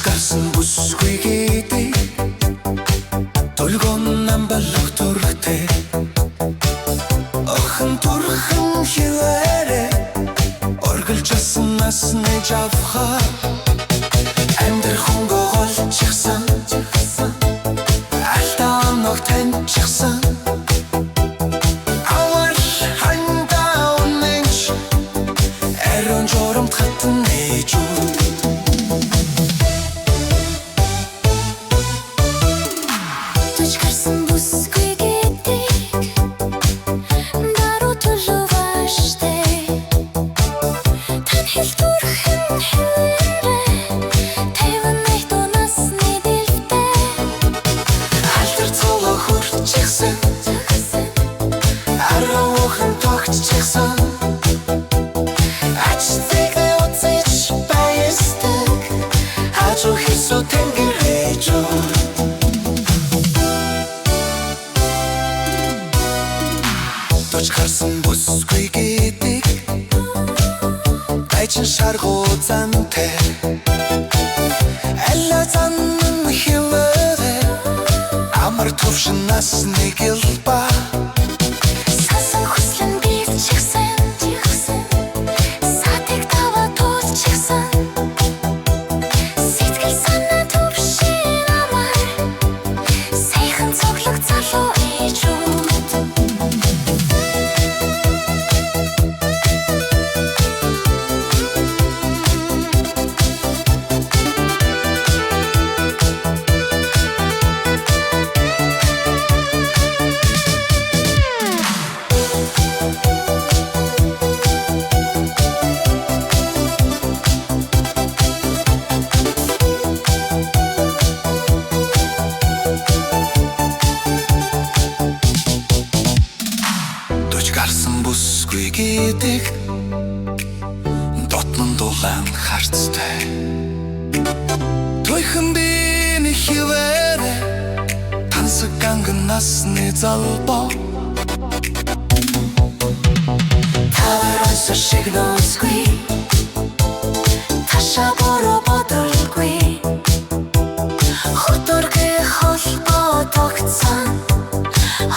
гарсан бүсгүй гэдэг Толгон намбалах төрхтэй Охин турхан хивээрэ Оргилжсан насны жавхаа Амдэр хунгоо голчихсан Алтаа ног таньчихсан Авар хандаа унэнч Эрон жоромт хатан ээжүү Гарсан бүсгүй гэдэг даруу төлөвөштэй тань хэл түрхэн хэвээрэ тэвэн найт унасны дэлбтэй Алтар цолоо хүрчихсэн Аруухан тогтчихсан Ачцэгээ уцэж баястаг Хажуу хэсүү тэнгэр ээжүү Гарсан бүсгүй гэдэг Дайчин шаргуу зантай Алла занн хивээрэ Амар төвшин насны гэлба сасан хүслэн бэлчихсэн сатыг тава туулчихсан сэтгэл санаа төвшин амар сайхан цоглог залуу ээжүүд Гарсан бүсгүй гэдэг дотнон дулаан харцтай Тойхон биний хивээрэ тансаг ганган насны залбоо Таварос шиг носгүй таша бороо бодолгүй хөтөргөө холбоо тогтсон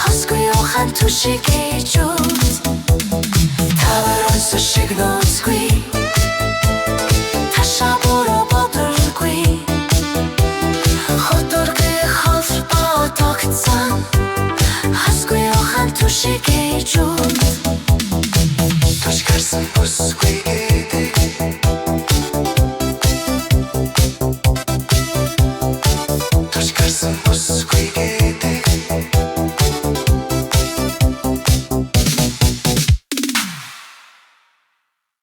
хосгүй ухан түшиг ээжүүд Таварос шиг носгүй